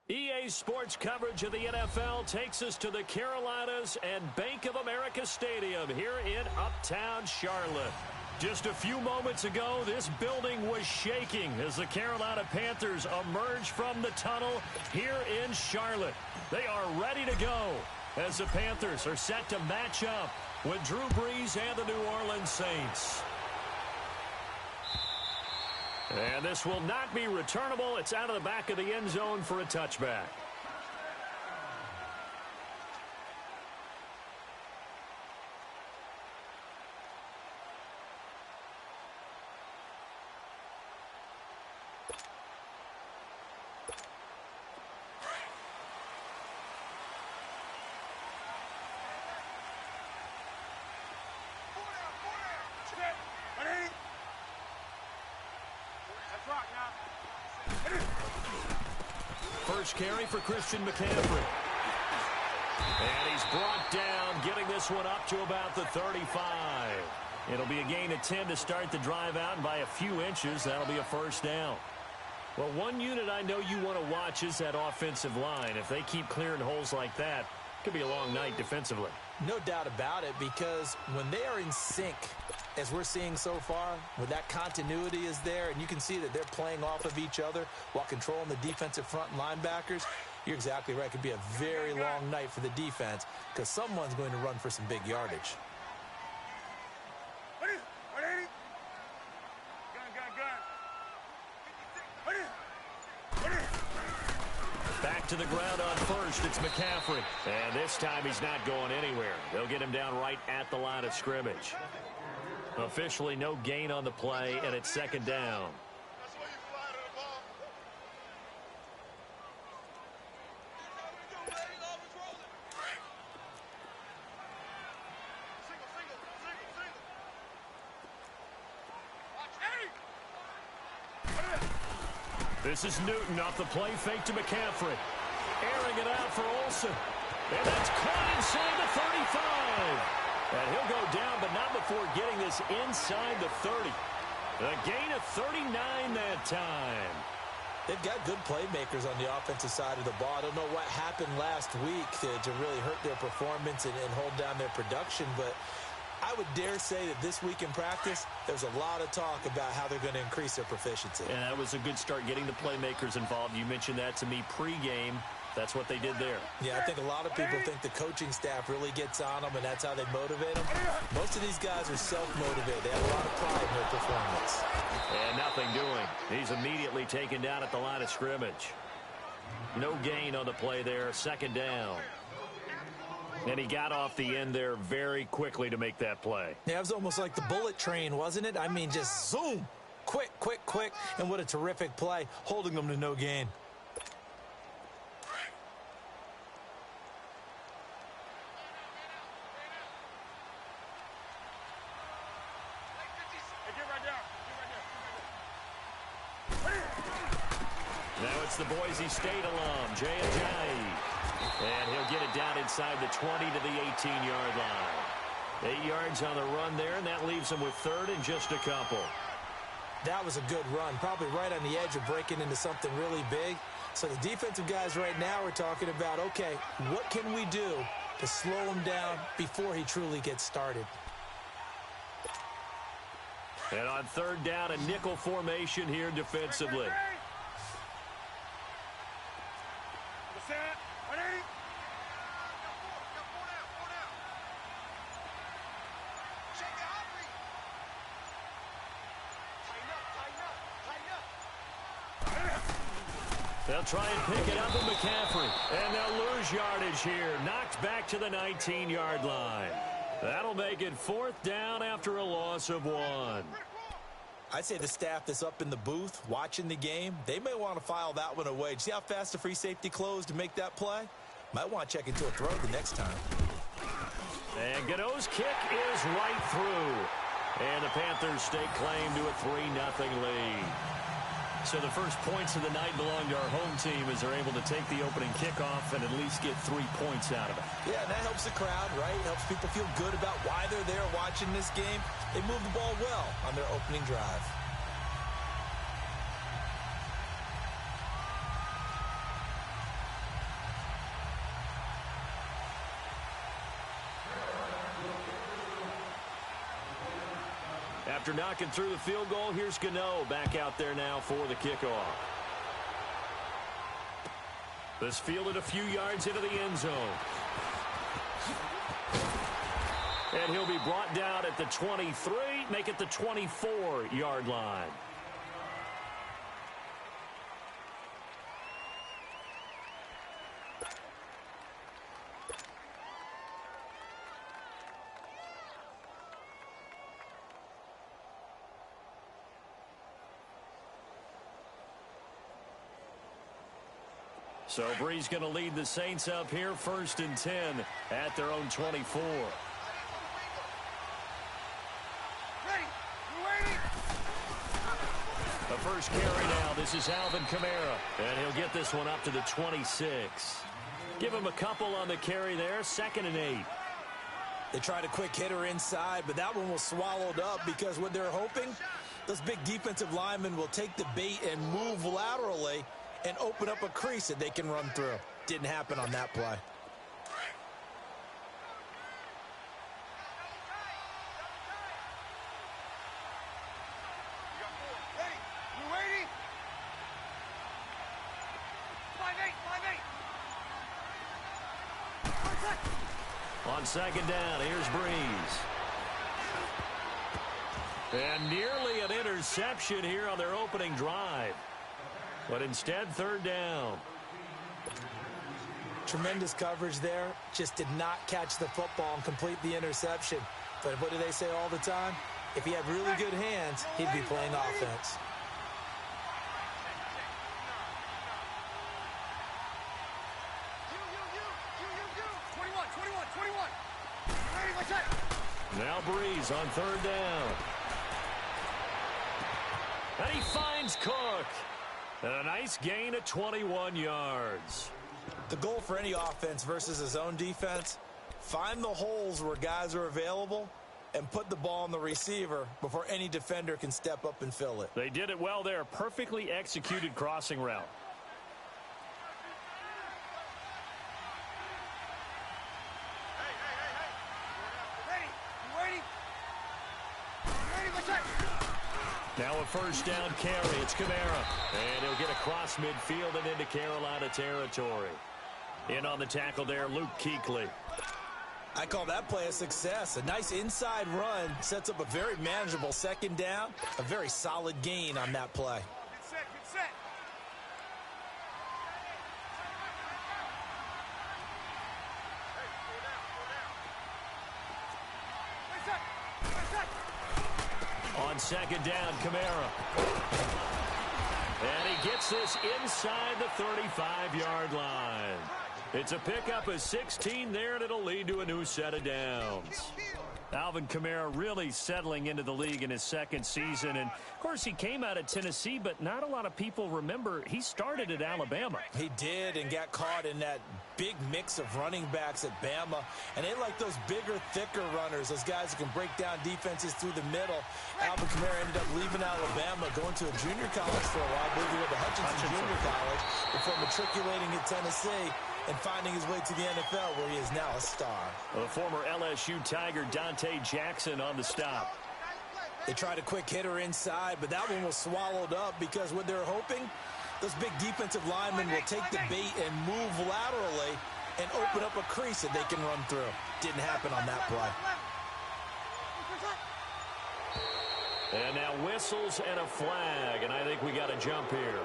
EA Sports coverage of the NFL takes us to the Carolinas and Bank of America Stadium here in Uptown Charlotte. Just a few moments ago, this building was shaking as the Carolina Panthers emerged from the tunnel here in Charlotte. They are ready to go as the Panthers are set to match up with Drew Brees and the New Orleans Saints. And this will not be returnable. It's out of the back of the end zone for a touchback. First carry for Christian McCaffrey. And he's brought down, getting this one up to about the 35. It'll be a gain of 10 to start the drive out, and by a few inches, that'll be a first down. Well, one unit I know you want to watch is that offensive line. If they keep clearing holes like that, it could be a long night defensively. No doubt about it, because when they are in sync, as we're seeing so far, where that continuity is there, and you can see that they're playing off of each other while controlling the defensive front linebackers, you're exactly right. It could be a very long night for the defense because someone's going to run for some big yardage. Back to the ground on first. It's McCaffrey. And this time he's not going anywhere. They'll get him down right at the line of scrimmage. Officially no gain on the play, and it's second down. This is Newton off the play fake to McCaffrey. Airing it out for Olsen. And that's caught inside the 35. And he'll go down, but not before getting this inside the 30. A gain of 39 that time. They've got good playmakers on the offensive side of the ball. I don't know what happened last week to really hurt their performance and hold down their production, but I would dare say that this week in practice, there's a lot of talk about how they're going to increase their proficiency. And that was a good start getting the playmakers involved. You mentioned that to me pregame. That's what they did there. Yeah, I think a lot of people think the coaching staff really gets on them, and that's how they motivate them. Most of these guys are self-motivated. They have a lot of pride in their performance. And nothing doing. He's immediately taken down at the line of scrimmage. No gain on the play there. Second down. And he got off the end there very quickly to make that play. Yeah, it was almost like the bullet train, wasn't it? I mean, just zoom. Quick, quick, quick. And what a terrific play, holding them to no gain. Now it's the Boise State alum, Jay Ajayi. And he'll get it down inside the 20 to the 18-yard line. 8 yards on the run there, and that leaves him with third and just a couple. That was a good run, probably right on the edge of breaking into something really big. So the defensive guys right now are talking about, okay, what can we do to slow him down before he truly gets started? And on third down, a nickel formation here defensively. They'll try and pick it up with McCaffrey. And they'll lose yardage here. Knocked back to the 19-yard line. That'll make it fourth down after a loss of 1. I'd say the staff that's up in the booth watching the game, they may want to file that one away. See how fast the free safety closed to make that play? Might want to check into a throw the next time. And Godot's kick is right through. And the Panthers stake claim to a 3-0 lead. So the first points of the night belong to our home team as they're able to take the opening kickoff and at least get 3 points out of it. Yeah, and that helps the crowd, right? Helps people feel good about why they're there watching this game. They move the ball well on their opening drive. After knocking through the field goal, here's Gano back out there now for the kickoff. This fielded a few yards into the end zone. And he'll be brought down at the 23, make it the 24-yard line. So Bree's going to lead the Saints up here, 1st and 10 at their own 24. The first carry now. This is Alvin Kamara, and he'll get this one up to the 26. Give him a couple on the carry there, 2nd and 8. They tried a quick hitter inside, but that one was swallowed up because what they're hoping, those big defensive linemen will take the bait and move laterally and open up a crease that they can run through. Didn't happen on that play. On 2nd down, here's Breeze. And nearly an interception here on their opening drive. But instead, 3rd down. Tremendous coverage there. Just did not catch the football and complete the interception. But what do they say all the time? If he had really good hands, he'd be playing offense. Now Breeze on 3rd down. And he finds Cook. And a nice gain of 21 yards. The goal for any offense versus his own defense, find the holes where guys are available and put the ball on the receiver before any defender can step up and fill it. They did it well there. Perfectly executed crossing route. Now a 1st down carry. It's Kamara. And he'll get across midfield and into Carolina territory. In on the tackle there, Luke Kuechly. I call that play a success. A nice inside run sets up a very manageable 2nd down. A very solid gain on that play. Good set, good set. On 2nd down, Kamara. And he gets this inside the 35-yard line. It's a pickup of 16 there, and it'll lead to a new set of downs. Alvin Kamara really settling into the league in his 2nd season. And, of course, he came out of Tennessee, but not a lot of people remember he started at Alabama. He did and got caught in that big mix of running backs at Bama. And they like those bigger, thicker runners, those guys who can break down defenses through the middle. Alvin Kamara ended up leaving Alabama, going to a junior college for a while, moving to Hutchinson Junior College before matriculating at Tennessee and finding his way to the NFL, where he is now a star. The former LSU Tiger Dante Jackson on the stop. They tried a quick hitter inside, but that one was swallowed up because what they're hoping, those big defensive linemen will take the bait and move laterally and open up a crease that they can run through. Didn't happen on that play. And now whistles and a flag, and I think we got a jump here.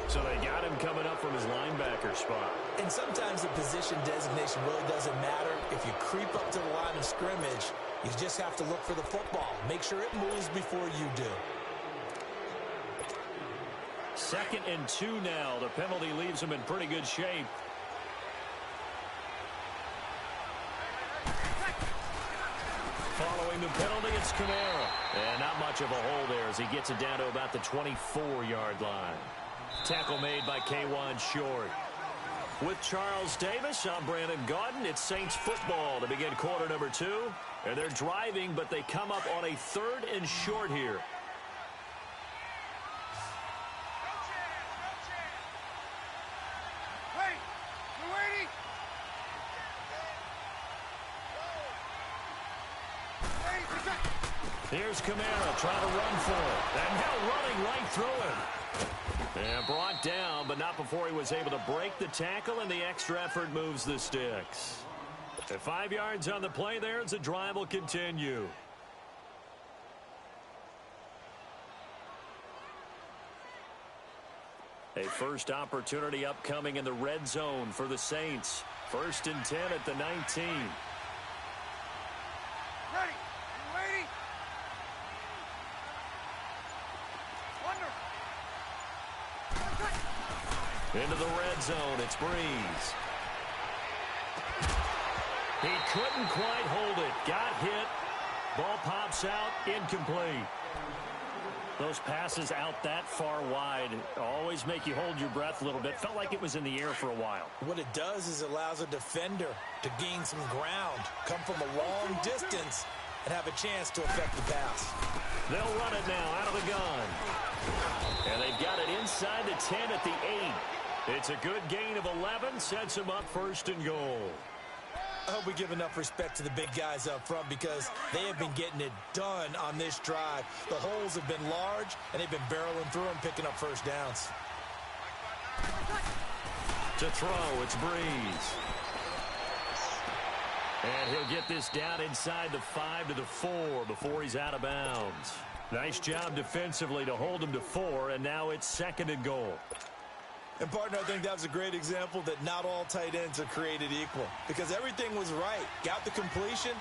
So they got him coming up from his linebacker spot. And sometimes the position designation really doesn't matter. If you creep up to the line of scrimmage, you just have to look for the football. Make sure it moves before you do. 2nd and 2 now. The penalty leaves him in pretty good shape. Following the penalty, it's Kamara. And not much of a hole there as he gets it down to about the 24-yard line. Tackle made by K'Wan Short. With Charles Davis, I'm Brandon Gaudin. It's Saints football to begin quarter number 2. And they're driving, but they come up on a 3rd and short here. Hey, you ready? Ready, Here's Kamara trying to run for it. And now running right through him. And brought down, but not before he was able to break the tackle, and the extra effort moves the sticks. At 5 yards on the play there as the drive will continue. A first opportunity upcoming in the red zone for the Saints. 1st and 10 at the 19. Ready. You waiting? Wonder. Into the red zone, it's Breeze. He couldn't quite hold it. Got hit. Ball pops out, incomplete. Those passes out that far wide always make you hold your breath a little bit. Felt like it was in the air for a while. What it does is allows a defender to gain some ground, come from a long distance, and have a chance to affect the pass. They'll run it now out of the gun. And they've got it inside the 10 at the 8. It's a good gain of 11, sets them up 1st and goal. I hope we give enough respect to the big guys up front because they have been getting it done on this drive. The holes have been large, and they've been barreling through them, picking up first downs. To throw, it's Breeze. And he'll get this down inside the 5 to the 4 before he's out of bounds. Nice job defensively to hold him to 4, and now it's 2nd and goal. And, partner, I think that was a great example that not all tight ends are created equal because everything was right. Got the completion,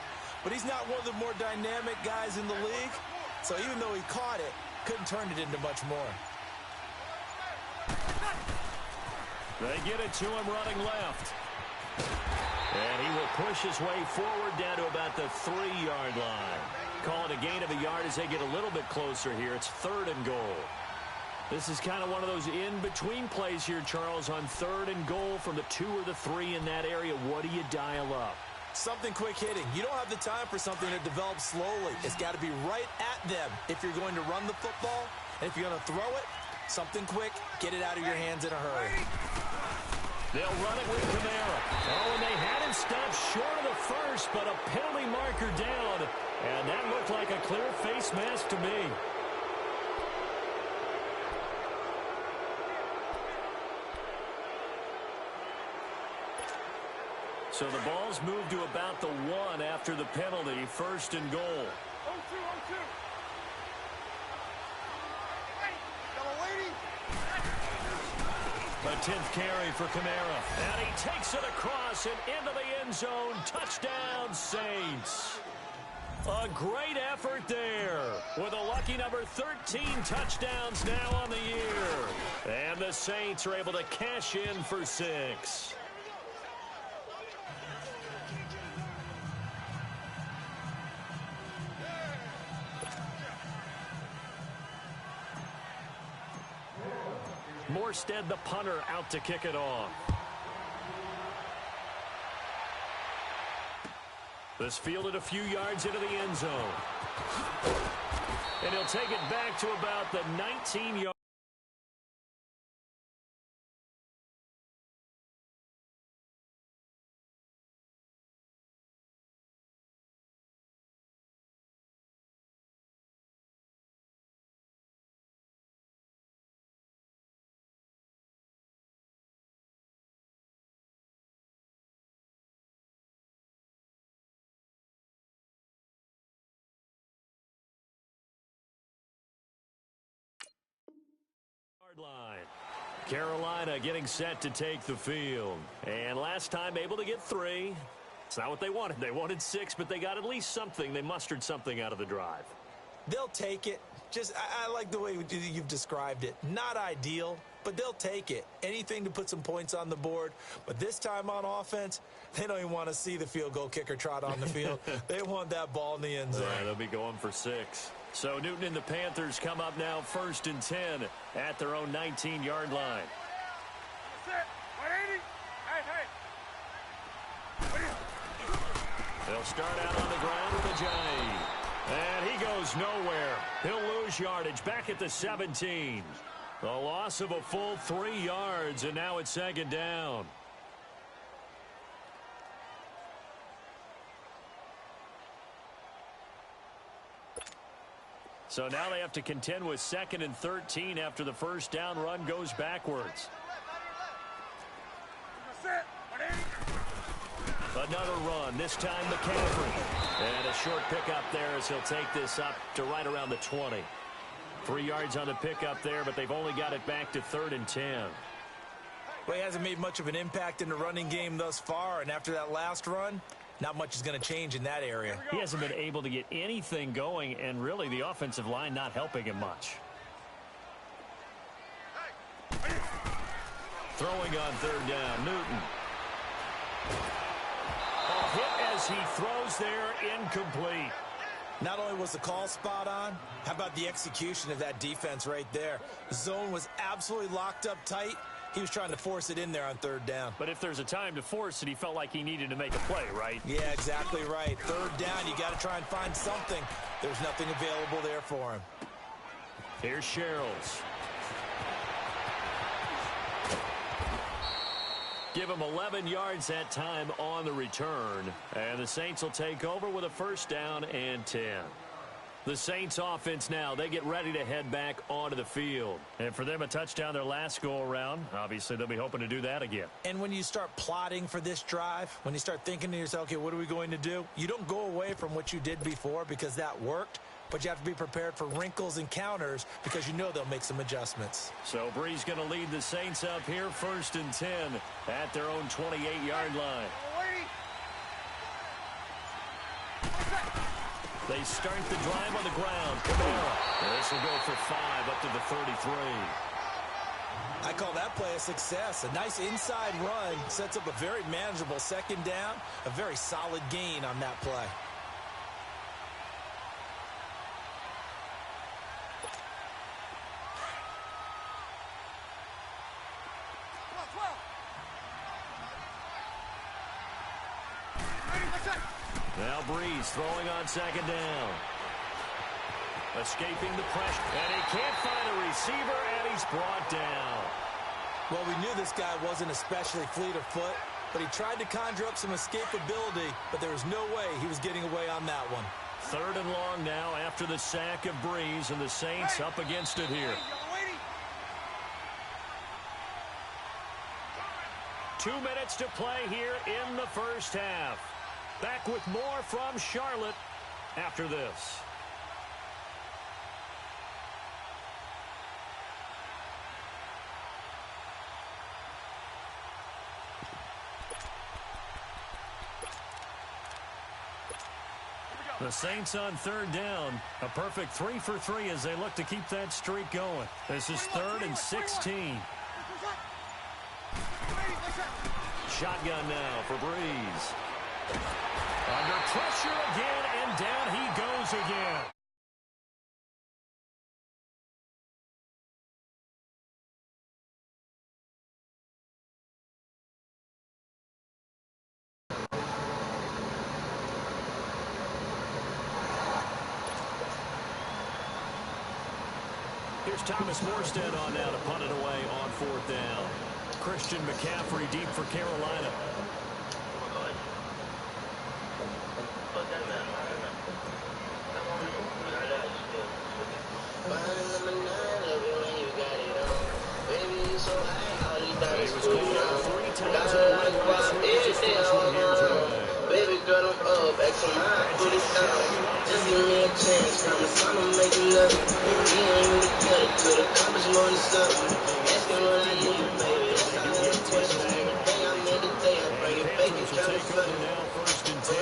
but he's not one of the more dynamic guys in the league. So even though he caught it, couldn't turn it into much more. They get it to him running left. And he will push his way forward down to about the 3-yard line. Call it a gain of a yard as they get a little bit closer here. It's 3rd and goal. This is kind of one of those in-between plays here, Charles, on 3rd and goal from the 2 or the 3 in that area. What do you dial up? Something quick hitting. You don't have the time for something that develops slowly. It's got to be right at them if you're going to run the football. And if you're going to throw it, something quick, get it out of your hands in a hurry. They'll run it with Kamara. Oh, and they had him stopped short of the 1st, but a penalty marker down. And that looked like a clear face mask to me. So the ball's moved to about the 1 after the penalty. 1st and goal. 0-2, 0-2. Double waiting. A 10th carry for Kamara. And he takes it across and into the end zone. Touchdown, Saints. A great effort there with a lucky number 13 touchdowns now on the year. And the Saints are able to cash in for 6. Morstead, the punter, out to kick it off. This fielded a few yards into the end zone. And he'll take it back to about the 19-yard. Line. Carolina getting set to take the field. And last time able to get 3. It's not what they wanted. They wanted 6, but they got at least something. They mustered something out of the drive. They'll take it. I like the way you've described it. Not ideal, but they'll take it. Anything to put some points on the board. But this time on offense, they don't even want to see the field goal kicker trot on the field. They want that ball in the end zone. Yeah, they'll be going for 6. So Newton and the Panthers come up now 1st and 10 at their own 19-yard line. That's it. 180. Hey. They'll start out on the ground with a J. And he goes nowhere. He'll lose yardage back at the 17. A loss of a full 3 yards, and now it's 2nd down. So now they have to contend with 2nd and 13 after the first down run goes backwards. Another run, this time McCaffrey. And a short pickup there as he'll take this up to right around the 20. 3 yards on the pickup there, but they've only got it back to 3rd and 10. Well, he hasn't made much of an impact in the running game thus far, and after that last run, not much is going to change in that area. He hasn't been able to get anything going, and really the offensive line not helping him much. Throwing on 3rd down, Newton. Hit as he throws there, incomplete. Not only was the call spot on, how about the execution of that defense right there? The zone was absolutely locked up tight. He was trying to force it in there on 3rd down. But if there's a time to force it, he felt like he needed to make a play, right? Yeah, exactly right. 3rd down, you got to try and find something. There's nothing available there for him. Here's Sherrills. Give him 11 yards that time on the return. And the Saints will take over with a 1st down and 10. The Saints offense now, they get ready to head back onto the field. And for them, a touchdown their last go-around. Obviously, they'll be hoping to do that again. And when you start plotting for this drive, when you start thinking to yourself, okay, what are we going to do? You don't go away from what you did before because that worked. But you have to be prepared for wrinkles and counters because you know they'll make some adjustments. So Brees going to lead the Saints up here 1st and 10 at their own 28-yard line. They start the drive on the ground. This will go for 5 up to the 33. I call that play a success. A nice inside run sets up a very manageable 2nd down. A very solid gain on that play. Now Brees throwing on 2nd down. Escaping the pressure. And he can't find a receiver, and he's brought down. Well, we knew this guy wasn't especially fleet of foot, but he tried to conjure up some escapability, but there was no way he was getting away on that one. 3rd and long now after the sack of Brees, and the Saints up against it here. 2 minutes to play here in the first half. Back with more from Charlotte after this. The Saints on 3rd down. A perfect 3 for 3 as they look to keep that streak going. This is 3rd and 16. Shotgun now for Brees. Under pressure again, and down he goes again. Here's Thomas Morstead on now to punt it away on 4th down. Christian McCaffrey deep for Carolina. He was called out 3 times in the red line, so his first one here is away. Baby girl, I'm up, action mine, put it down. Just give me a chance, promise I'ma make it love. We ain't really cut it, could accomplish more than something. Asking what I need, baby, that's not a question. Every day I make a day, I bring it back and try to fuck it. Now 1st and 10.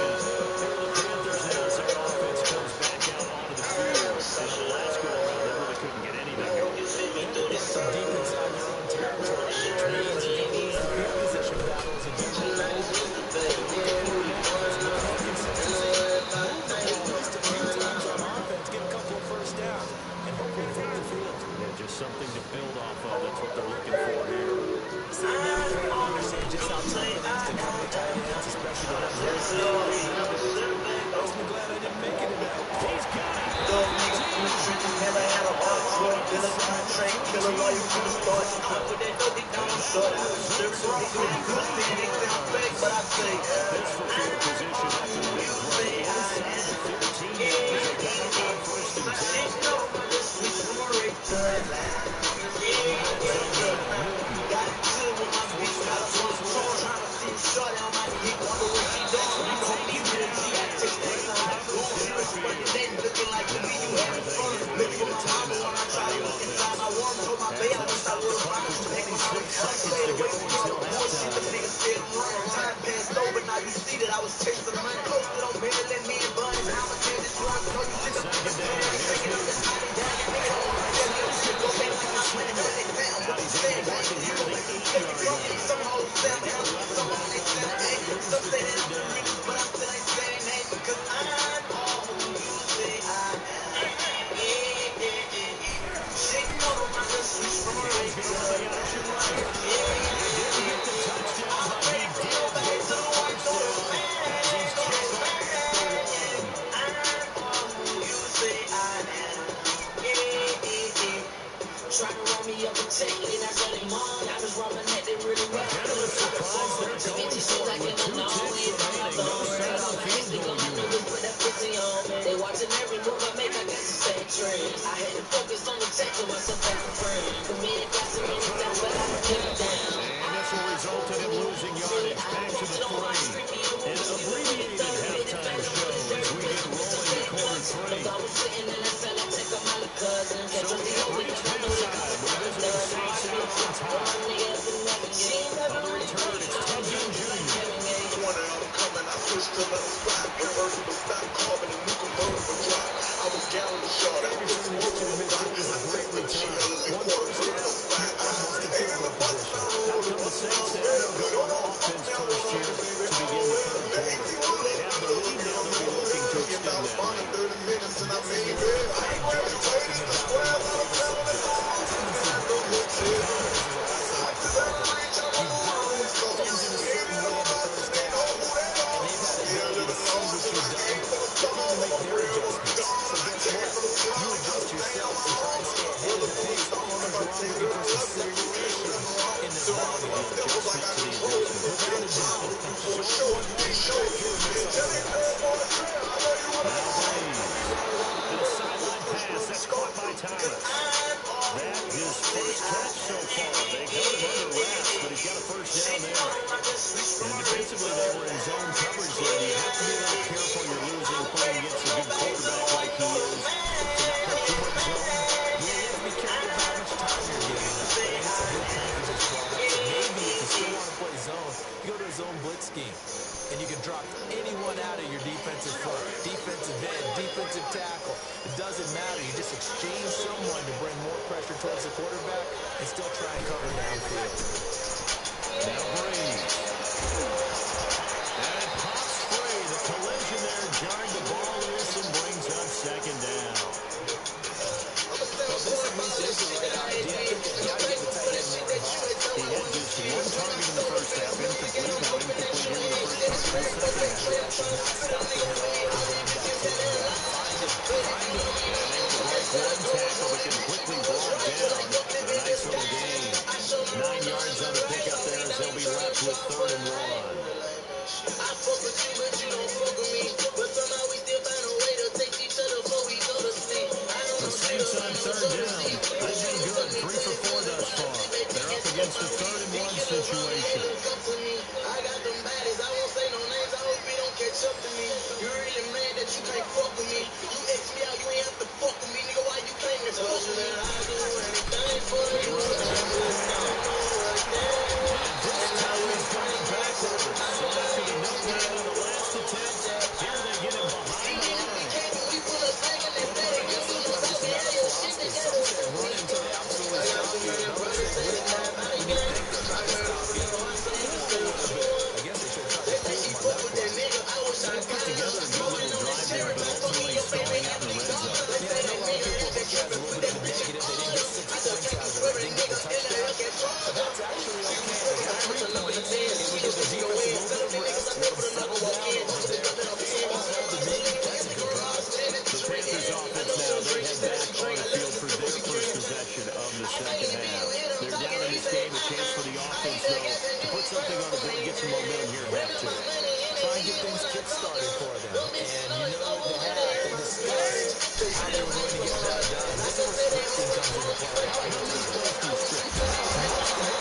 Panthers now as their offense comes back out onto the field. And the last go around, they really couldn't get anything going. You fit me through this song. Deep inside your own territory, which means you can lose the field position battles again. Tonight is with the baby, yeah, who you going on? Just something to build off of. That's what they're looking for here. See, now they're going to understand just how tough it is to come to tight ends, especially the ones that makes me glad I didn't make it in that. He's got it. Dog nigga from the trenches, never had a heart. Drug dealer, contract killer, lawyer from the start. With that dope, he down on short. Service wrong, so he could be an exam fake, but I say, This for field position after the big run. Inside the 15 as they come up on 1st and 10.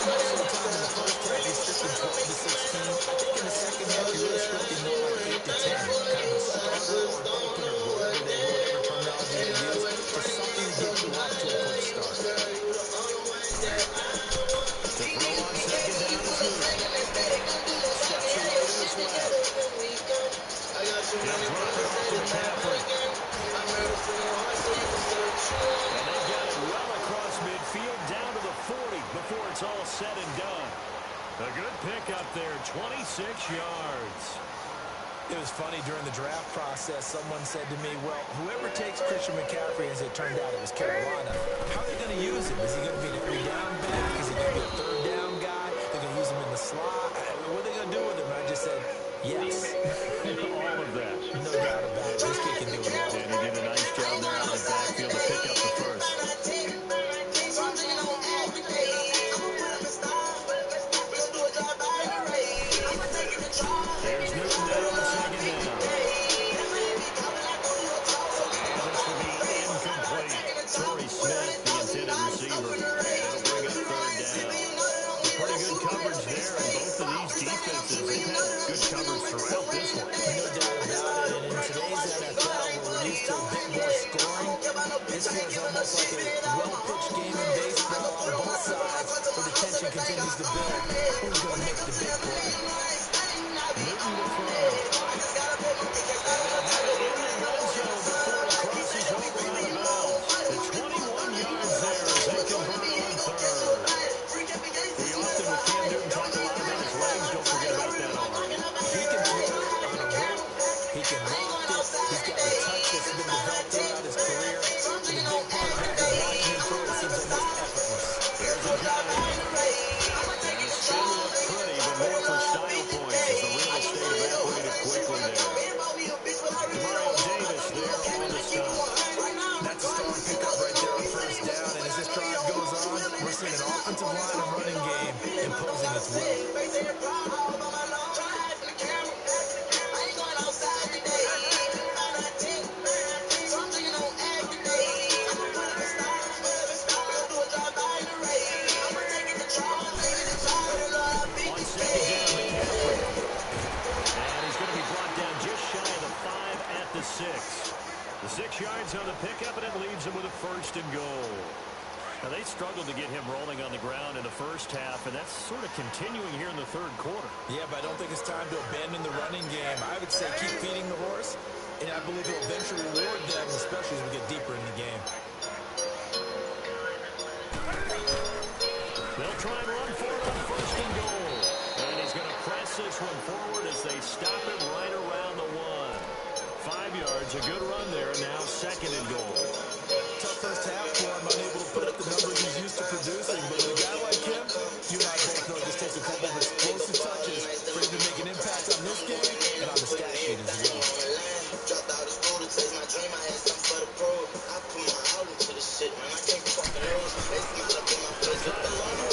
Most of the time in the first half, you're scripting 12 to 16. I think in the second They'll drop it off to McCaffrey. And they've got it well across midfield down to the 40 before it's all said and done. A good pickup there, 26 yards. It was funny during the draft process. Someone said to me, well, whoever takes Christian McCaffrey, as it turned out it was Carolina, how are they going to use him? Is he going to be an every down back? Is he going to be a third down guy? They're going to use him in the slot? What are they going to do with him? And I just said, yes. All of that. No doubt about it. This kid can do it all. And he did a nice job there out of the backfield to pick up the first. Here's Newton now on second down. And this will be incomplete. Torrey Smith, the intended receiver. And it'll bring up third down. Pretty good coverage there, and both of these defenses have had good coverage throughout this one. No doubt about it. And in today's NFL, where we're used to a bit more scoring, this feels almost like a well-pitched game in baseball on both sides, where the tension continues to build. Who's going to make the big play? Newton to throw. And they'll have it in the red zone before he crosses over out of bounds. The 21 yards there as they convert on third. We often, with Cam Newton, talk a lot about his legs. Don't forget about that arm. He can throw on a rope. He can loft it. He's got a touch that's been developed throughout his career. And the big part of that is watching him throw it seems almost effortless. Here's a drive. And the spin looked pretty, but more for style points as the real estate evaporated quickly there. Mario Davis there on the stop. That's a strong pickup right there on first down. And as this drive goes on, we're seeing an offensive line and running game imposing its will. On second down, McCaffrey. And he's going to be brought down just shy of the 5 at the 6. The 6 yards on the pickup, and it leaves him with a first and goal. Now, they struggled to get him rolling on the ground in the first half, and that's sort of continuing here in the third quarter. Yeah, but I don't think it's time to abandon the running game. I would say keep feeding the horse, and I believe it'll eventually reward them, especially as we get deeper in the game. They'll try and run for it on first and goal. And he's going to press this one forward as they stop it right around the 1. 5 yards, a good run there, and now second and goal. Tough first half for him, unable to put up the numbers he's used to producing. But with a guy like him, you and I both know it just takes a couple of explosive touches for him to make an impact on this game and on the stat sheet as well. Dropped out of school to chase my dream. I had something for the pro. I put my all into this shit, man. I can't fucking lose. They smile up in my face with the long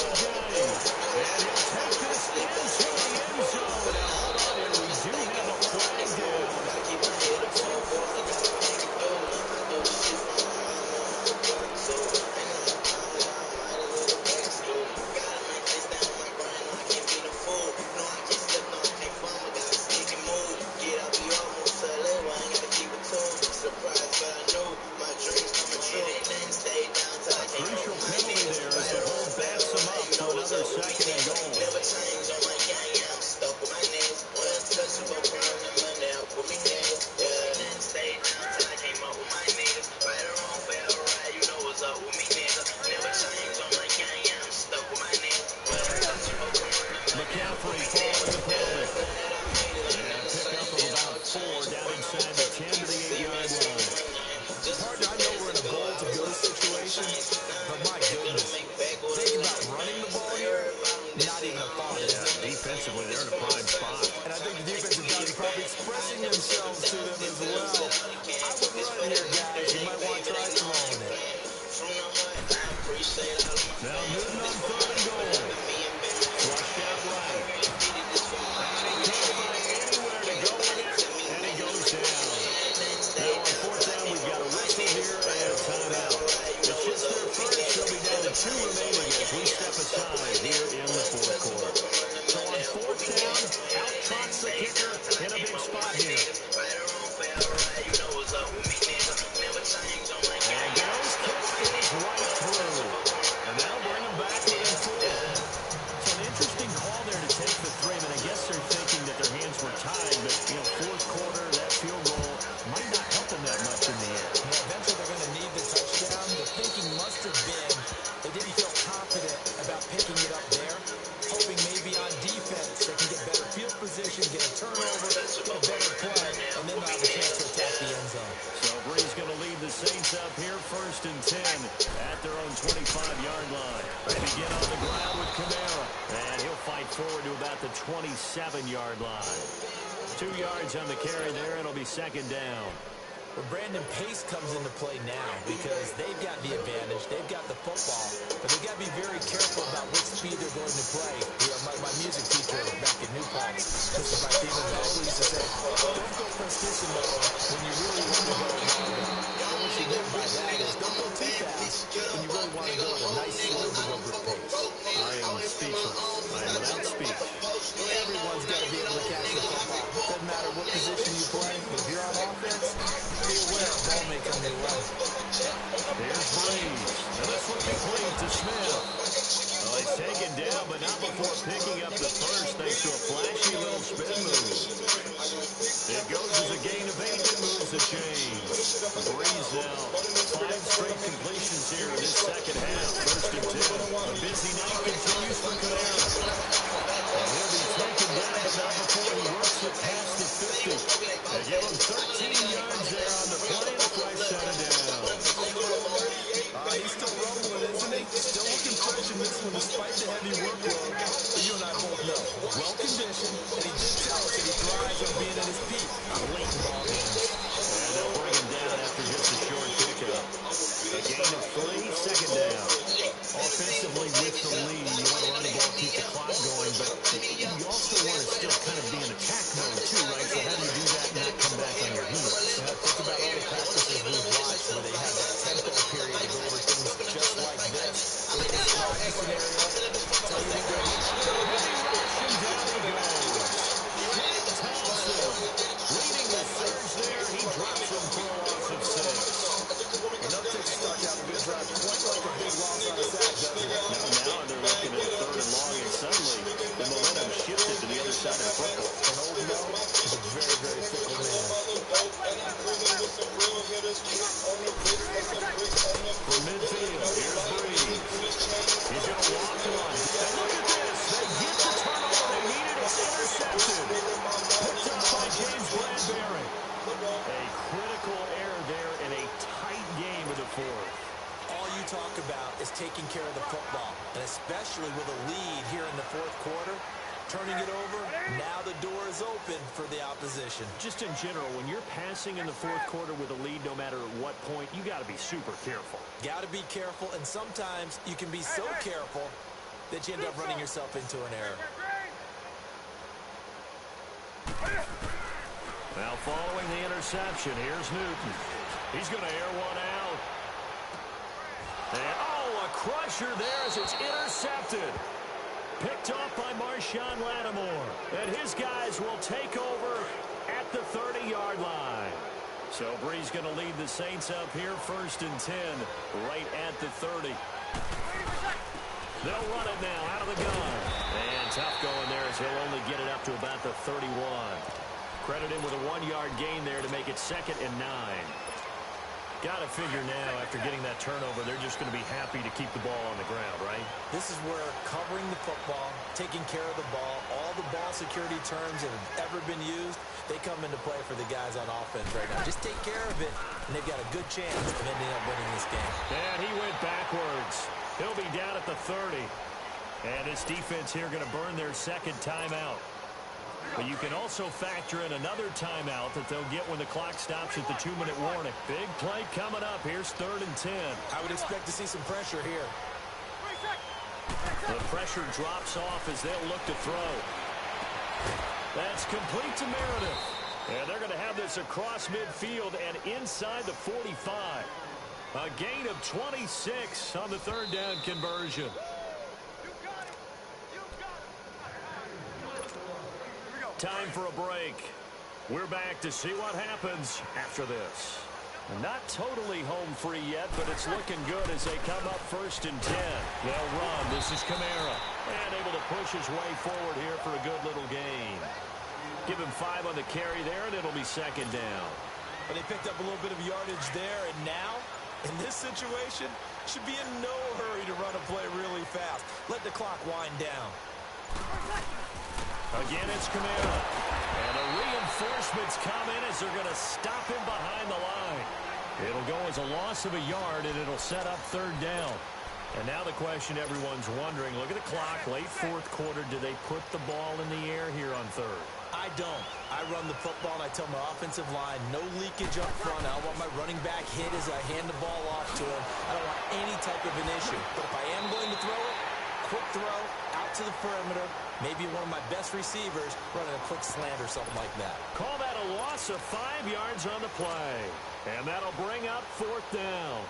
And he'll take this into the end zone. Now, hold on here. We do have a flag down. Gotta keep my head up on the ball. I got my nigga go. I do this shit from my mama. So, ain't nothing I might as well go back to school. Gotta make this down on my grind. No, I can't be no fool. No, I can't slip. No, I can't fall. I gotta stick and move. Get out the almost to LA. I ain't gotta keep it tuned. Surprised, but I knew my dreams coming true. Then stay down till I came Crucial home. penalty there as the hold backs him up for another second and goal. Never change on my gang, yeah, I'm stuck with my niggas. When it's touchable, come on, I'm money up with me, nigga. Yeah, then stay down till I came up with my niggas. Right or wrong, fair or right, you know what's up with me, nigga. Never change on my gang, yeah, I'm stuck with my niggas. When it's touchable, come on, I'm money up McCaffrey with me, following the nigga. penalty. Yeah, And a pickup of about 4 down inside the 10 to the 8-yard line. Partner, I know we're in a goal-to-go situation, but my goodness, think about running the ball here, not even a thought. Defensively, they're in a prime spot. And I think the defensive guys are probably expressing themselves to them as well. I would run here, guys. You might want to try throwing it. Now Newton on third and goal. Flushed out right. And he can't find anywhere to go with it, and he goes down. Now on fourth down, we've got a whistle here and a timeout. It's just their first. They'll be down to 2 remaining as we step aside here in the fourth quarter. So on fourth down, out trots the kicker in a big spot here. And Gill's kick is right through. And that'll bring him back within 4. So an interesting call there to take the 3. And I guess they're thinking that their hands were tied, but, fourth quarter, that field position, get a turnover, get a better play, and then they'll have a chance to attack the end zone. So Brees going to lead the Saints up here, 1st and 10 at their own 25-yard line. They begin on the ground with Kamara, and he'll fight forward to about the 27-yard line. 2 yards on the carry there, and it'll be 2nd down. Well, Brandon, pace comes into play now because they've got the advantage. They've got the football, but they've got to be very careful about what speed they're going to play. You know, my music teacher back at New Paltz, this is my theme of that, used to say, don't go prestissimo when you really want to go longer. And what she meant by that is don't go too fast when you really want to go at a nice, slow, deliberate pace. I am speechless. I am without speech. Everyone's got to be able to catch the football. Doesn't matter what position you play, but if you're on offense, be aware a ball may come your way. Here's Brees. And this one complete to Smith. Well, he's taken down, but not before picking up the first thanks to a flashy little spin move. It goes as a gain of 8 and moves the chains. Brees now 5 straight completions here in this second half. 1st and 10. A busy night continues for Kamara. And he'll be taken down, but not before he works it past the 50. They give him 13 yards there on the play and a fresh set of downs. He's still rumbling, isn't he? Still looking fresh in this one despite the heavy workload. But you and I both know, well-conditioned, and he did tell us that he thrives on being at his peak on late in ball games. And they'll bring him down after just a short pickup. A gain of 3, 2nd down. Offensively with the lead, you want to run the ball, keep the clock going, but you also want to still kind of be in attack mode too, right? So how do you do that and not come back on your heels? Think about all the practices we've watched where they have that tempo period to go over things just like this. With this driving scenario, tell you what they're Heavy rush and down he goes. Townsend leading the surge there. He drops him for a loss of 6. Well, no takes to start down a good drive quite like a big loss on a sack, doesn't it? Now they're looking at 3rd and long, and suddenly the momentum shifted to the other side of the football. And Old Mo is a very, very fickle man. From midfield, here's Brees. He's going to walk one. And look at this. They get the turnover they needed. It's intercepted. Picked up by James Bradbury. A critical error there in a tight game of the 4th. All you talk about is taking care of the football, and especially with a lead here in the 4th quarter. Turning it over, now the door is open for the opposition. Just in general, when you're passing in the 4th quarter with a lead, no matter at what point, you got to be super careful. Got to be careful, and sometimes you can be so careful that you end up running yourself into an error. Now following the interception, here's Newton. He's going to air one out. And, a crusher there as it's intercepted. Picked off by Marshawn Lattimore. And his guys will take over at the 30-yard line. So Brees going to lead the Saints up here, 1st and 10, right at the 30. They'll run it now out of the gun. And tough going there as he'll only get it up to about the 31. Credit him with a 1-yard gain there to make it 2nd and 9. Got to figure now, after getting that turnover, they're just going to be happy to keep the ball on the ground, right? This is where covering the football, taking care of the ball, all the ball security terms that have ever been used, they come into play for the guys on offense right now. Just take care of it, and they've got a good chance of ending up winning this game. And he went backwards. He'll be down at the 30. And this defense here going to burn their 2nd timeout. But you can also factor in another timeout that they'll get when the clock stops at the 2-minute warning. Big play coming up. Here's 3rd and 10. I would expect to see some pressure here. The pressure drops off as they'll look to throw. That's complete to Meredith. And they're going to have this across midfield and inside the 45. A gain of 26 on the 3rd down conversion. Time for a break. We're back to see what happens after this. Not totally home free yet, but it's looking good as they come up 1st and 10. They'll run. This is Kamara. And able to push his way forward here for a good little gain. Give him 5 on the carry there, and it'll be 2nd down. But they picked up a little bit of yardage there, and now, in this situation, should be in no hurry to run a play really fast. Let the clock wind down. Again, it's Kamara. And the reinforcements come in as they're going to stop him behind the line. It'll go as a loss of a yard, and it'll set up third down. And now the question everyone's wondering, look at the clock, late fourth quarter, do they put the ball in the air here on third? I don't. I run the football, and I tell my offensive line, no leakage up front. I don't want my running back hit as I hand the ball off to him. I don't want any type of an issue. But if I am going to throw it, quick throw, out to the perimeter, maybe one of my best receivers running a quick slant or something like that. Call that a loss of 5 yards on the play. And that'll bring up fourth down.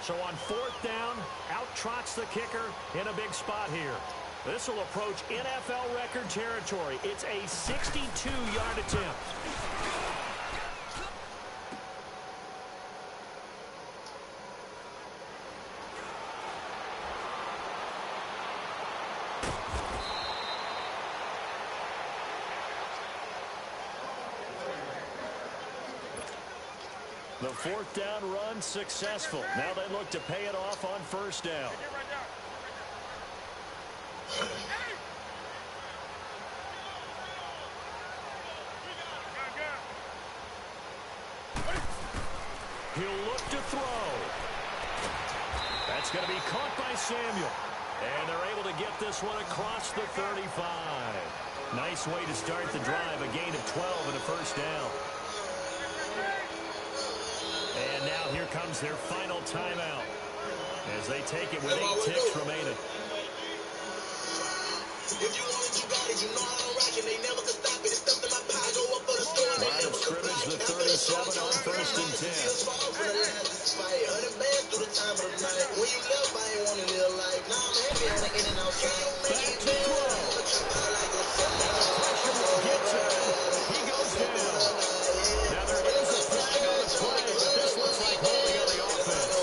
So on fourth down, out trots the kicker in a big spot here. This will approach NFL record territory. It's a 62-yard attempt. The fourth down run successful. Now they look to pay it off on first down. He'll look to throw. That's going to be caught by Samuel. And they're able to get this one across the 35. Nice way to start the drive. A gain of 12 and a first down. And now here comes their final timeout as they take it with 8 ticks remaining. Line of scrimmage, the 37 on first and 10. Back to throw. And the pressure will get to him. He goes down. Now there is a flag on the play, but this looks like holding on the offense.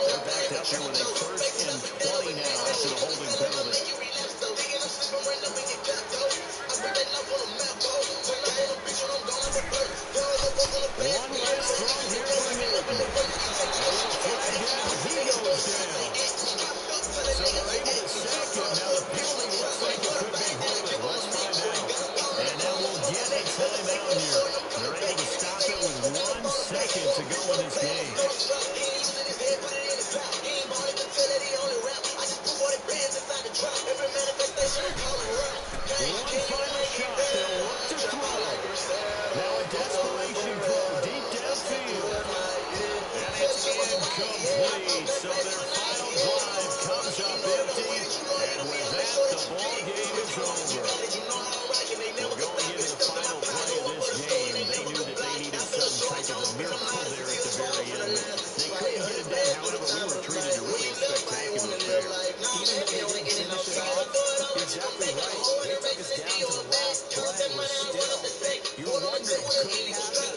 They're backed up here with a first and 20 now after the holding penalty. One last throw here for Newton. And with a flag down, he goes down. So they're able to sack him. Now the penalty looks like it could be holding. Let's find out. And now we'll get a timeout here. They're able to stop it with 1 second to go in this game. One final shot. They'll look to throw. Now a desperation throw deep downfield. And it's incomplete. So their final drive comes up empty. And with that, the ball game is over. Well, going into the final play of this game, they knew that they needed some type of a miracle there at the very end. They couldn't get it done. However, we were treated to really a spectacular affair. Even though they didn't finish it off, you're exactly right. They took us down to the last play and we're still. You were wondering, could it happen?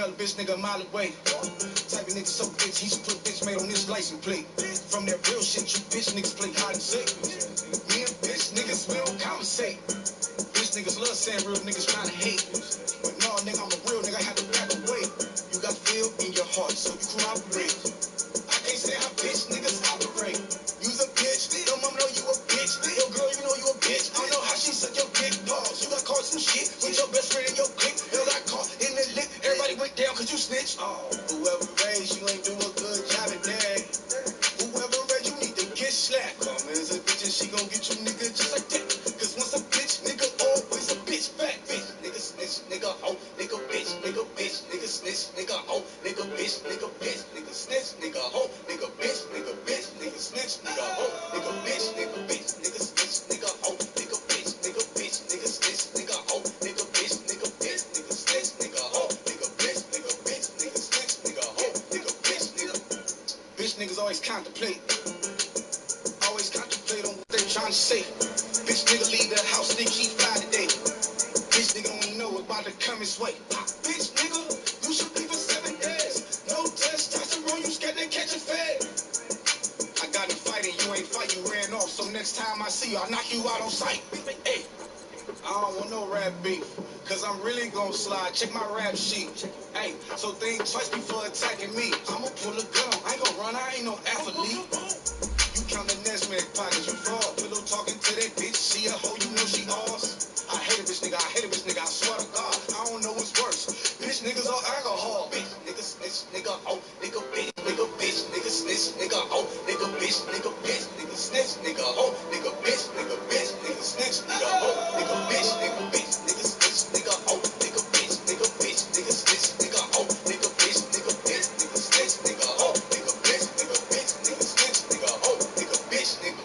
tell a bitch nigga a mile away. Type of nigga so bitch, he should put bitch made on this license plate. From that real shit, you bitch niggas play hide and seek. Me and bitch niggas, we don't conversate. Bitch niggas love saying real niggas trying to hate. But no, nigga, I'm a real nigga, I have to back away. You got feel in your heart, so you cooperate. I can't say how bitch niggas operate. You's a bitch, your mama know you a bitch. Your girl, you know you a bitch. I don't know how she suck your dick balls. You got caught some shit with your best friend and your clique. You got caught in the lick. Everybody went down cause you snitched. Oh, whoever raised you ain't do a good job at that. Whoever raised you need to get slapped. Mama is a bitch and she gon' get you nigga just like that. Cause once a bitch, nigga always a bitch back. Bitch, nigga snitch, nigga hoe, nigga bitch, nigga snitch, nigga hoe, nigga bitch, nigga snitch, nigga hoe, nigga bitch, nigga snitch, nigga hoe, nigga bitch, nigga snitch, nigga hoe, nigga bitch, nigga snitch, nigga hoe, nigga bitch, nigga snitch, nigga hoe, nigga bitch, nigga snitch, nigga hoe, nigga bitch niggas always contemplate on what they trying to say. Bitch nigga leave the house, think he fly today. Bitch nigga don't know about to come his way. Bitch nigga, you should be for 7 days. No testosterone, you scared to catch a fade. I got in a fight and you ain't fight, you ran off. So next time I see you, I'll knock you out on sight. Hey, I don't want no rap beef, cause I'm really gon' slide. Check my rap sheet. Hey, so think twice before attacking me. I'ma pull a gun, I ain't gon' run, I ain't no athlete. You count the next man pockets, you fraud. Pillow talking to that bitch, she a hoe, you know she ours. I hate a bitch nigga, I swear to God, I don't know what's worse. Bitch niggas or alcohol. Bitch nigga snitch, nigga hoe, nigga bitch, nigga snitch, nigga hoe, nigga bitch, nigga snitch, nigga hoe, nigga bitch, nigga snitch, nigga hoe, nigga bitch, nigga snitch, nigga hoe, nigga bitch, nigga snitch, nigga hoe, nigga bitch, nigga snitch, nigga hoe, nigga bitch, nigga snitch, nigga hoe, nigga bitch, nigga.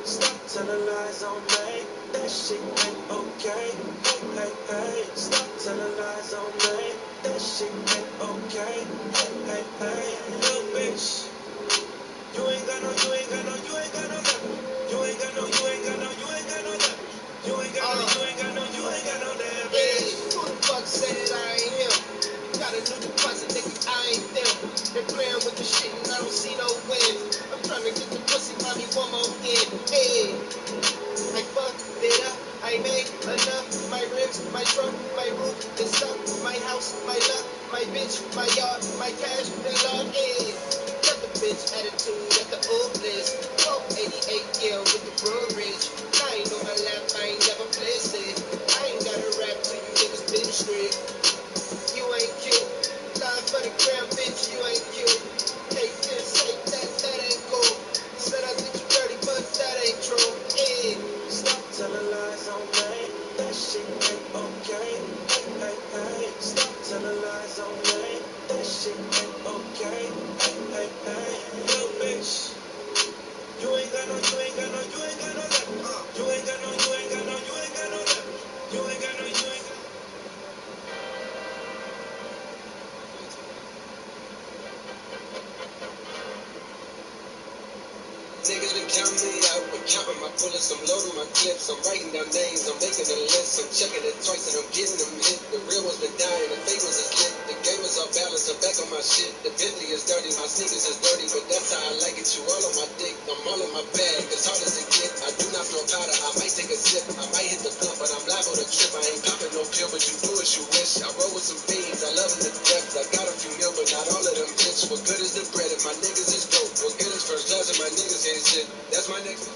Stop telling lies on me. That shit ain't okay. Hey, hey, hey. Stop telling lies on me. That shit ain't okay. Hey, hey, hey. Little bitch. You ain't got no level. You ain't got no level. You ain't got no damn bitch. Who the fuck said I ain't him? Got a new deposit, nigga, I ain't them. They playing with the shit and I don't see no win. I'm trying to get the pussy, mommy, one more in. Hey, I fucked it up, I made enough. My rims, my trunk, my roof, the stuff. My house, my luck, my bitch, my yard, my cash, they love. Hey, got the bitch attitude at the old place. 88 year with the road rage. I ain't on my lap, I ain't never placed it. I ain't got a rap to you niggas, been straight. You ain't cute. Line for the gram, bitch, you ain't cute. Hate this, hate that, that ain't cool. Said I did you dirty, but that ain't true. Hey, Stop telling lies on me. That shit ain't okay. Hey, hey, hey. Stop telling lies on me. That shit ain't okay. Hey, hey, hey. Little bitch. You ain't got no level. You ain't got no level. You ain't got no level. You ain't got no level. You ain't got no. niggas been counting me out. I'm counting my bullets, I'm loading my clips. I'm writing down names, I'm making a list. I'm checking it twice and I'm getting them hit. The real ones been dying, the fake ones is lit. The game is off balance, I'm back on my shit. The Bentley is dirty, my sneakers is dirty, but that's how I like it. You all on my dick, I'm all in my bag. As hard as it get, I do not throw powder. I might take a sip, I might hit the blunt, but I'm liable to trip. I ain't popping no pill, but you do as you wish. I roll with some fiends, I love them to death. I got a few mil, but not all of them bitch. What good is the bread if my niggas is broke? What good is first class if my niggas ain't shit? That's my next.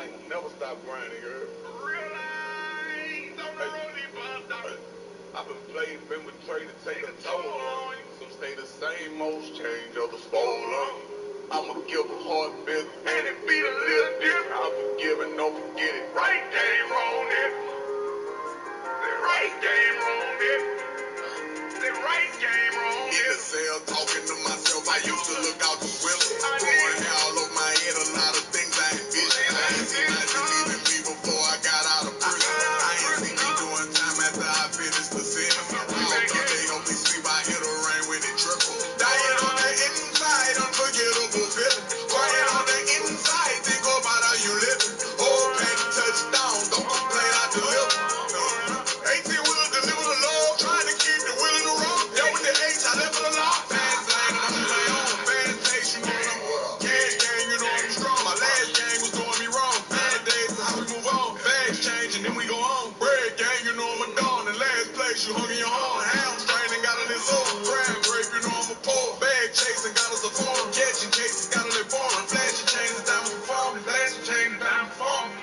I ain't never stop grinding, girl. Realize on the roadie bus. I've been playing, been betrayed to take a toll on you. Some stay the same, most change, others fall on you. I'ma give a heart bit, and it beat a little different. I'm forgiving, don't forget it. Right game, wrong it. The right game, wrong it. The right game, wrong it. In the cell, talking to myself, I used to look out the window. Pouring hair all over my head, a lot of things I envisioned. I ain't seen nothing leaving me before I got out of prison. I ain't seen me doing time after I finished the sentence. They help me sleep, I hear the rain when it trickle. Dying on the inside, unforgettable feeling. Crying on the inside, think about how you living. Oh, pain, touchdown, don't complain, I deliver. 18-wheeler, deliver the love, trying to keep the wheel in the road. Yo, with the H, I live for the law. Fast lane, I'm on my own. Fast pace, you know I'm cash gang, you know I'm strong. My last gang was doing me wrong. Bad days is how we move on. Bags change and then we go on. Bread gang, you know I'm a dawn. In last place, you hung in your horn. Hamstring got a little soul. Crab grape, you know I'm a poor. Bag chasing, got us a farm. Catching cases, got a little farm. Flashing chains, diamonds performing. Flashing chains, diamonds performing.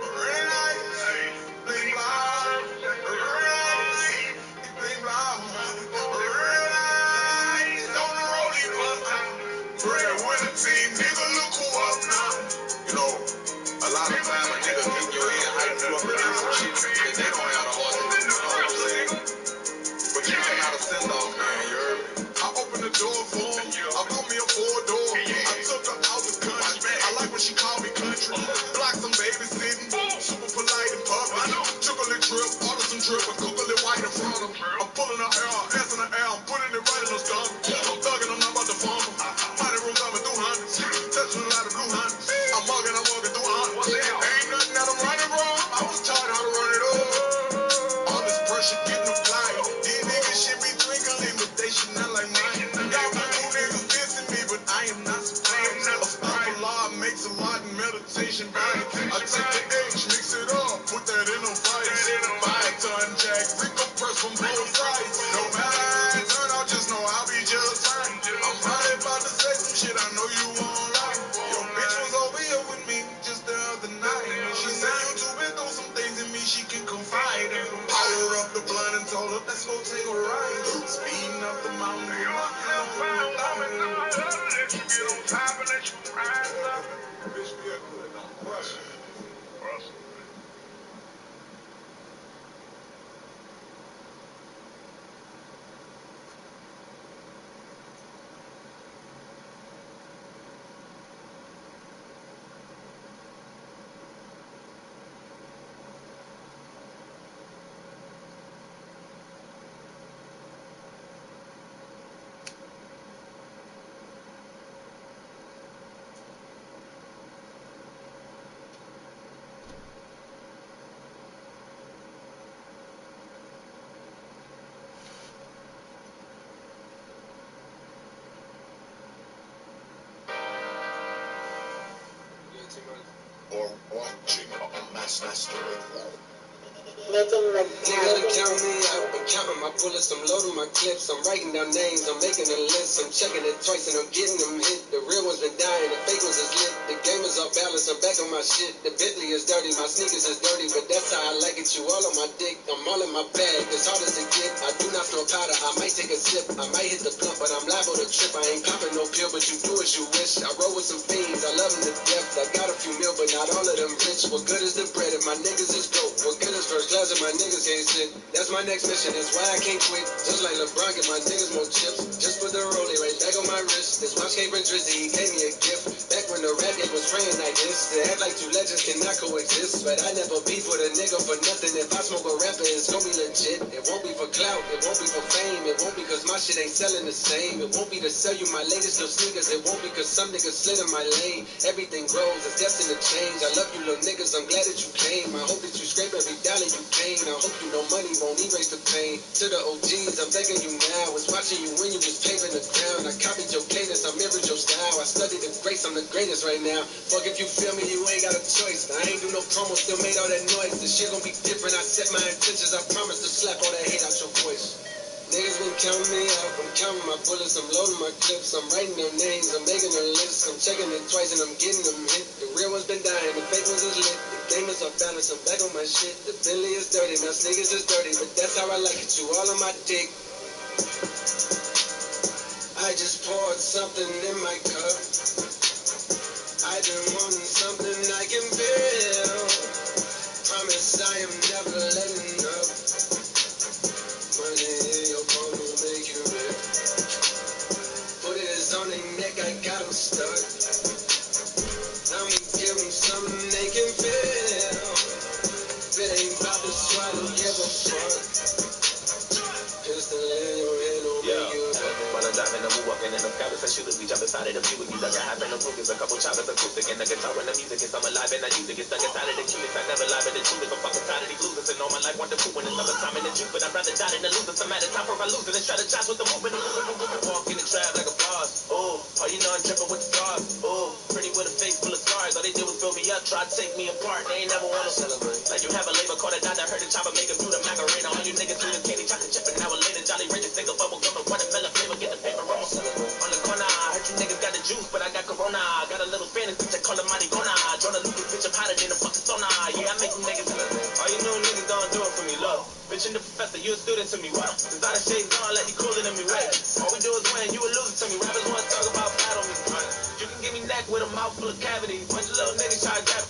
Red lights, bling loud. Red lights, bling loud. Red lights, on the rollie bus. Red winter team, nigga, look who up now. You know, a lot of time a nigga kick your head, hype you up and do some shit that they don't have the heart to do. You know what I'm saying? But you ain't not a send-off, man, you heard me? I opened the door for him. I bought me a 4-door. I took her out the country. I like when she called me country. Block some babysitting. Super polite in public. Took a little trip, ordered some drip, and cook a little white in front of her. I'm pulling her hair, ass in her air. I'm putting it right in her stomach. I'm thugging, I'm not about to fumble. Money room coming through hundreds. Touching a lot of blue hundreds. I'm mugging through hundreds. Ain't nothing that I'm running from. I was taught how to run it up. All this pressure getting applied. These niggas should be twinkling, but they should not like mine. Got my new niggas dissing me, but I am not surprised. Astaghfirullah, make some modern meditation body. I take the H, mix it up, put that in a vice. 5-ton jack, Rico press from both sides. No matter how it turn out, just know I'll be just fine. I'm probably about to say some shit I know you won't like. Your bitch was over here with me just the other night. She said you two been through some things in me she can confide in. Power up the blunt and told her, let's go take a ride. Speeding up the mountain. Bitch, be a good, don't crush it. Or watching a master. Nigga, count me out. I'm counting my bullets, I'm loading my clips. I'm writing down names, I'm making a list. I'm checking it twice and I'm getting them hit. The real ones been dying, the fake ones is lit. The game is off balance, I'm back on my shit. The Bentley is dirty, my sneakers is dirty, but that's how I like it. You all on my dick, I'm all in my bag, as hard as it get. I do not throw powder, I might take a sip. I might hit the blunt, but I'm liable to trip. I ain't popping no pill, but you do as you wish. I roll with some fiends, I love them to death. I got a few mil, but not all of them rich. What good is the bread if my niggas is broke? What good is first class if my niggas can't sit? That's my next mission, that's why I can't quit. Just like LeBron, get my niggas more chips. Just put the rollie right back on my wrist. This watch came from Drizzy, he gave me a gift. Back when the rap game was praying like this. They act like two legends cannot coexist. But I never beef with a nigga for nothing. If I smoke a rapper, it's gonna be legit. It won't be for clout, it won't be for fame. It won't be cause my shit ain't selling the same. It won't be to sell you my latest little sneakers. It won't be cause some niggas slid in my lane. Everything grows, it's destined to change. I love you little niggas, I'm glad that you came. I hope that you scrape every dollar you gain. I hope you know money won't erase the pain. To the OGs, I'm begging you now. Was watching you when you was paving the ground. I copied your cadence, I mirrored your style. I studied the grace, I'm the greatest right now. Fuck if you feel me, you ain't got a choice. I ain't do no promo, still made all that noise. This shit gon' be different, I set my intentions. I promise to slap all that hate out your voice. Niggas been counting me out, I'm counting my bullets, I'm loading my clips, I'm writing their names, I'm making a list, I'm checking it twice and I'm getting them hit. The real ones been dying, the papers is lit. The game is off balance, I'm back on my shit. The Bentley is dirty, now sneakers is dirty, but that's how I like it. You all on my dick. I just poured something in my cup. I've been wanting something I can feel. Promise I am never letting up. Money in your palm will make you rip. Put it on their neck, I got them stuck. I'ma give them something they can feel. If it ain't about to swallow, give a fuck. Pistol in your head, don't make you rip. While I'm driving, I'm walking in the sky, I shoot we jump inside of the view with these. I got half in the room, a couple choppers, acoustic, and the guitar when the music is I'm alive and I use it. Get stuck inside of the cutest, I never lie, but the truth is I'm fucking tired of these losers. And all my life want to prove when it's summertime in the juice, but I'd rather die than to lose it. Some at a time for I lose it and strategize with the movement. Walk in the trap like a boss. Oh, you know I'm dripping with the stars. Oh, pretty with a face full of scars. All they did was build me up, try to take me apart. They ain't never wanna celebrate. Like you have a labor called a dot that heard the chopper make a through the Macarena. All you niggas do is candy chocolate chip, and now later Jolly Rancher take a bubble gum and watermelon flavor. Get the paper, I'ma celebrate. On the corner, I heard you niggas got the juice, but I got Corona. Got a little Spanish bitch, I call her Maricona. Join the Lucas bitch, I'm hotter than a fucking sauna. Yeah, I make you niggas celebrate. All you new niggas don't do it for me, love. Bitch and the professor, you a student to me, what? Cause all the shades on like you cooler than me, wait. All we do is win, you a loser to me. Rappers wanna talk about battle me. You can give me neck with a mouth full of cavities. Bunch of little niggas try to grab it.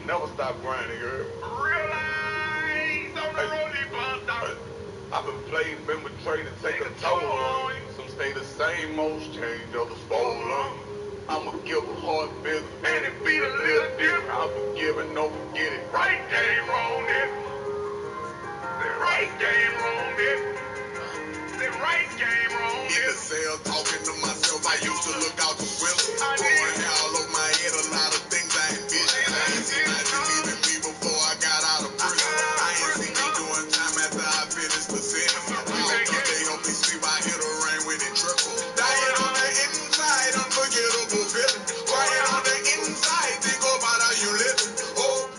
Never stop grinding, girl. Realize on the road, I've been played, been betrayed, and taken a toll on you. Some stay the same, most change, others fall on you. I'ma give a hard business, and it be a little different. I'll forgive and don't forget it. Right game, wrong nigga. The right game, wrong nigga. The right game, wrong nigga. In the cell, talking to myself, I used to look out the window. Pouring all over my head, a lot of things I envisioned. I ain't seen nothing even me before I got out of prison. I ain't seen me doing time after I finished the sentence. I don't think they help me sleep, I hit a rain when it triple. Dying on the inside, unforgettable feeling. Crying on the inside, think about how you living. Oh.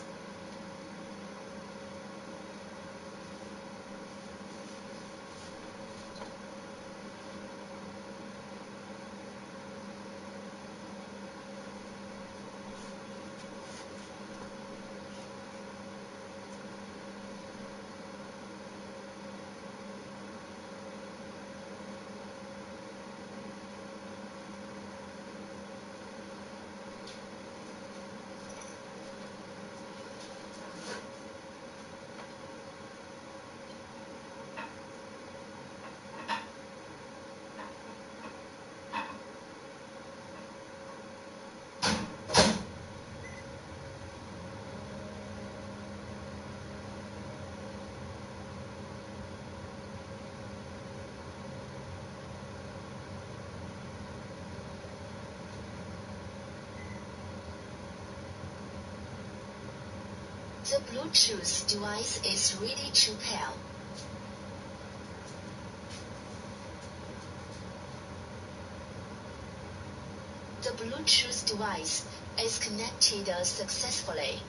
The Bluetooth device is ready to pair. The Bluetooth device is connected successfully.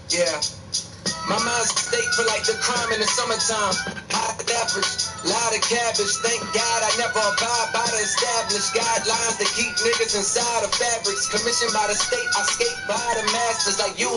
Yeah. My mind's state for like the crime in the summertime. High average, lot of cabbage. Thank God I never abide by the established guidelines that keep niggas inside of fabrics. Commissioned by the state, I skate by the masters like you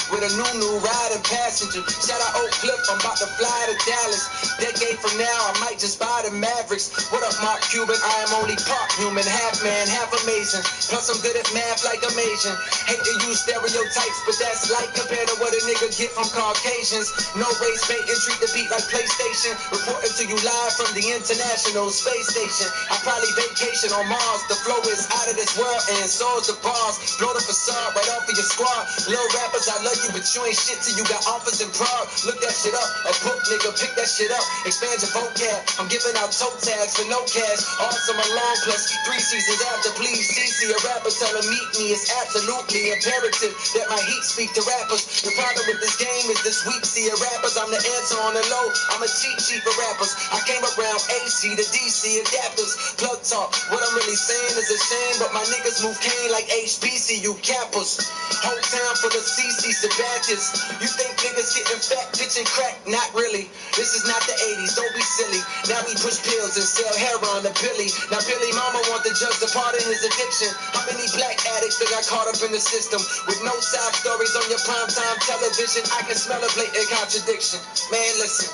with a new riding passenger. Shout out Oak Cliff, I'm about to fly to Dallas. Decade from now, I might just buy the Mavericks. What up, Mark Cuban? I am only part human, half man, half amazing. Plus I'm good at math like I'm Asian. Hate to use stereotypes, but that's like compared to what a nigga get from Caucasians. No race baiting, treat the beat like PlayStation. Reporting to you live from the International Space Station. I probably vacation on Mars. The flow is out of this world and so's the bars. Blow the facade right off of your squad. Little rappers, I love you, but you ain't shit till you got offers in Prague. Look that shit up. A book nigga, pick that shit up. Expand your vocab. I'm giving out toe tags for no cash. Awesome along plus 3 seasons after. Please CC a rapper, tell him meet me. It's absolutely imperative that my heat speak to rappers. The problem with this game is this weak. See rappers, I'm the answer on the low. I'm a cheat sheet for rappers. I came around AC to DC adapters. Plug talk. What I'm really saying is a shame, but my niggas move cane like HBCU campus. Whole town full of CC Sabathias. You think niggas getting fat, pitching crack? Not really. This is not the 80s, don't be silly. Now we push pills and sell heroin to Billy. Now Billy mama want the judge to pardon his addiction. How many black addicts that got caught up in the system? With no side stories on your primetime television, I can smell a blatant contradiction. Man, listen.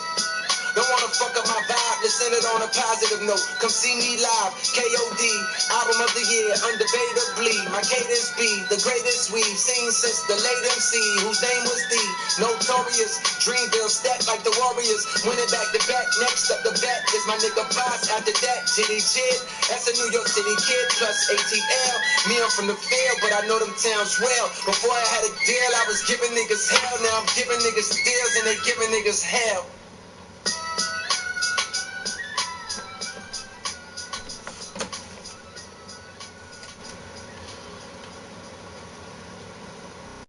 Don't wanna fuck up my vibe, let's send it on a positive note. Come see me live, KOD, album of the year, undebatably. My cadence be the greatest we've seen since the late MC, whose name was the Notorious. Dreamville stacked like the Warriors, winning back to back. Next up the bat is my nigga Boss. After that, Jitty Jid, that's a New York City kid, plus ATL. Me, I'm from the field, but I know them towns well. Before I had a deal, I was giving niggas hell. Now I'm giving niggas deals and they giving niggas hell.